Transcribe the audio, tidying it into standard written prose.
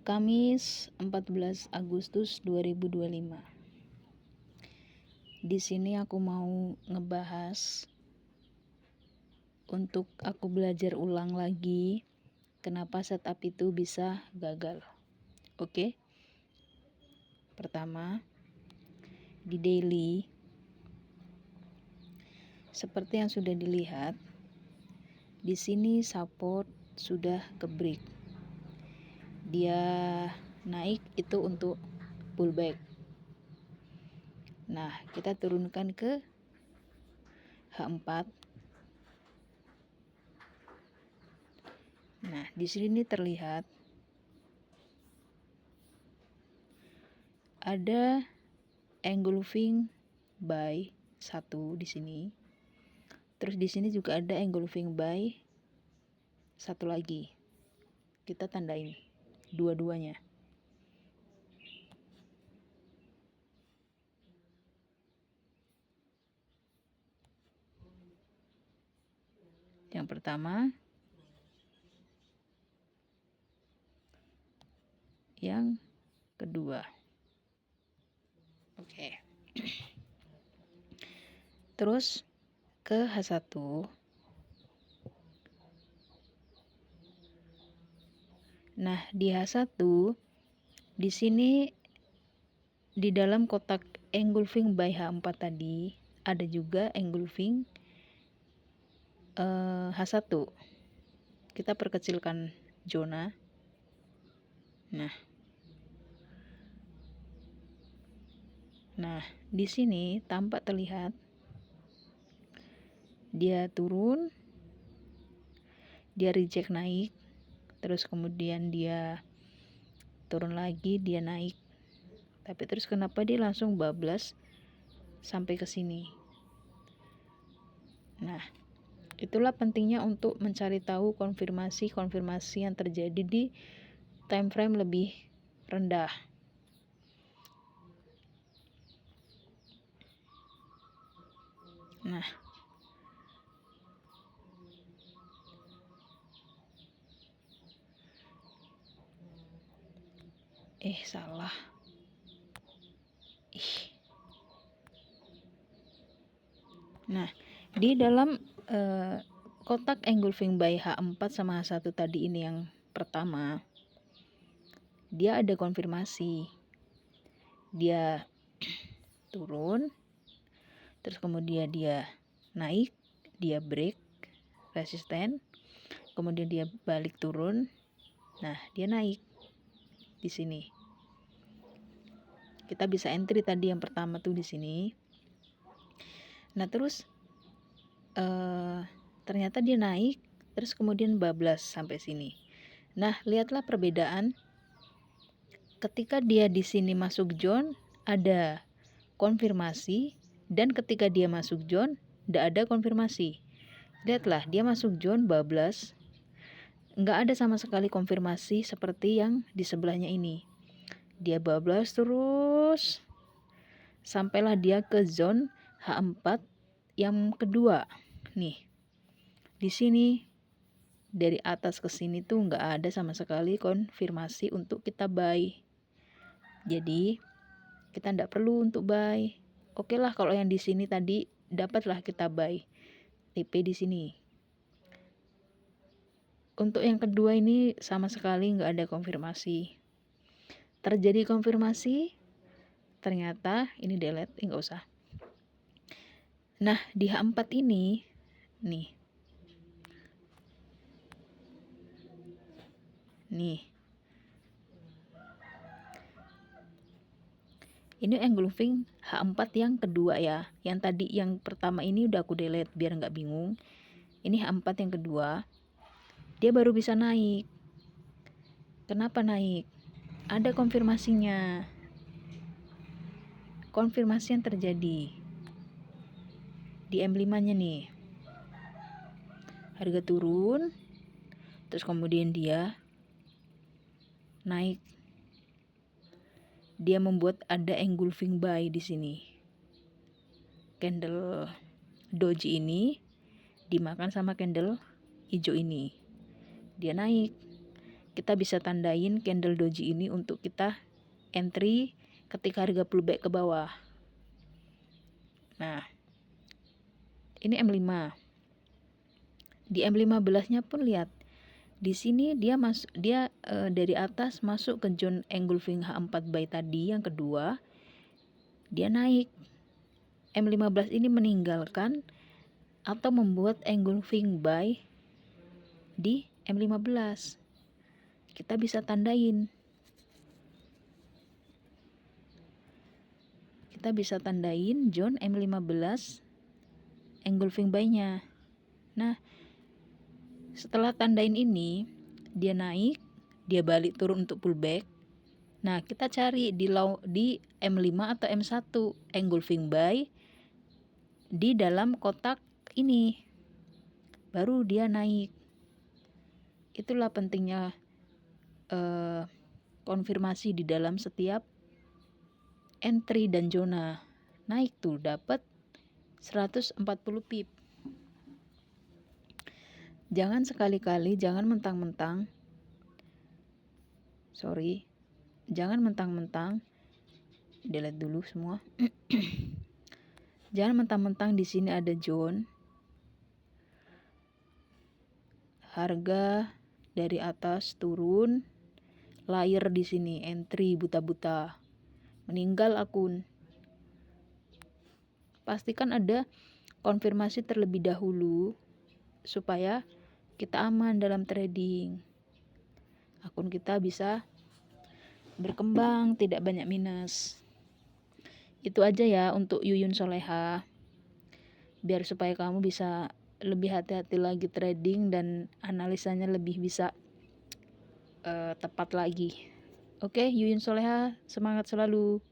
Kamis 14 Agustus 2025. Di sini aku mau ngebahas untuk aku belajar ulang lagi kenapa setup itu bisa gagal. Oke. Pertama, di daily seperti yang sudah dilihat, di sini support sudah ke break. Dia naik itu untuk pullback. Nah, kita turunkan ke H4. Nah, di sini terlihat ada engulfing buy 1 di sini. Terus di sini juga ada engulfing buy 1 lagi. Kita tandain dua-duanya. Yang pertama, yang kedua. Oke. Terus ke H1. Nah, di H1 di sini di dalam kotak engulfing buy H4 tadi ada juga engulfing H1. Kita perkecilkan zona. Nah, di sini tampak terlihat dia turun, dia reject naik, terus kemudian dia turun lagi, dia naik. Tapi terus kenapa dia langsung bablas sampai ke sini? Nah, itulah pentingnya untuk mencari tahu konfirmasi yang terjadi di time frame lebih rendah. Nah, salah. Nah, di dalam kotak engulfing buy H4 sama H1 tadi ini yang pertama, dia ada konfirmasi. Dia turun, terus kemudian dia naik, dia break resisten, kemudian dia balik turun. Nah, dia naik di sini. Kita bisa entry tadi yang pertama tuh di sini. Nah, terus ternyata dia naik, terus kemudian bablas sampai sini. Nah, lihatlah perbedaan. Ketika dia di sini masuk zone, ada konfirmasi, dan ketika dia masuk zone, tidak ada konfirmasi. Lihatlah, dia masuk zone bablas, nggak ada sama sekali konfirmasi seperti yang di sebelahnya ini. Dia bablas terus sampailah dia ke zone H4 yang kedua. Nih, di sini dari atas ke sini tuh nggak ada sama sekali konfirmasi untuk kita buy. Jadi kita nggak perlu untuk buy. Oke lah, kalau yang di sini tadi dapatlah kita buy TP di sini. Untuk yang kedua ini sama sekali nggak ada konfirmasi. Terjadi konfirmasi, ternyata ini delete, nggak usah. Nah, di H4 ini nih, ini engulfing H4 yang kedua ya. Yang tadi yang pertama ini udah aku delete biar nggak bingung. Ini H4 yang kedua, dia baru bisa naik. Kenapa naik? Ada konfirmasinya. Konfirmasi yang terjadi di M5-nya nih. Harga turun, terus kemudian dia naik. Dia membuat ada engulfing buy di sini. Candle doji ini dimakan sama candle hijau ini. Dia naik. kita bisa tandain candle doji ini untuk kita entry ketika harga pullback ke bawah. Nah, ini M5. Di M15-nya pun lihat. Di sini dia dari atas masuk ke zone engulfing H4 buy tadi yang kedua. Dia naik. M15 ini meninggalkan atau membuat engulfing buy di M15. Kita bisa tandain. Kita bisa tandain zone M15 engulfing buy-nya. Nah, setelah tandain ini, dia naik, dia balik turun untuk pullback. Nah, kita cari di M5 atau M1 engulfing buy di dalam kotak ini. Baru dia naik. Itulah pentingnya konfirmasi di dalam setiap entry dan zona. Naik tuh dapat 140 pip. Jangan sekali-kali, jangan mentang-mentang delete dulu semua. Jangan mentang-mentang di sini ada zone harga dari atas turun, layer di sini entry buta-buta, meninggal akun. Pastikan ada konfirmasi terlebih dahulu supaya kita aman dalam trading. Akun kita bisa berkembang, tidak banyak minus. Itu aja ya untuk Yuyun Soleha. Biar supaya kamu bisa lebih hati-hati lagi trading dan analisanya lebih bisa tepat lagi. Oke, Yuyun Soleha, semangat selalu.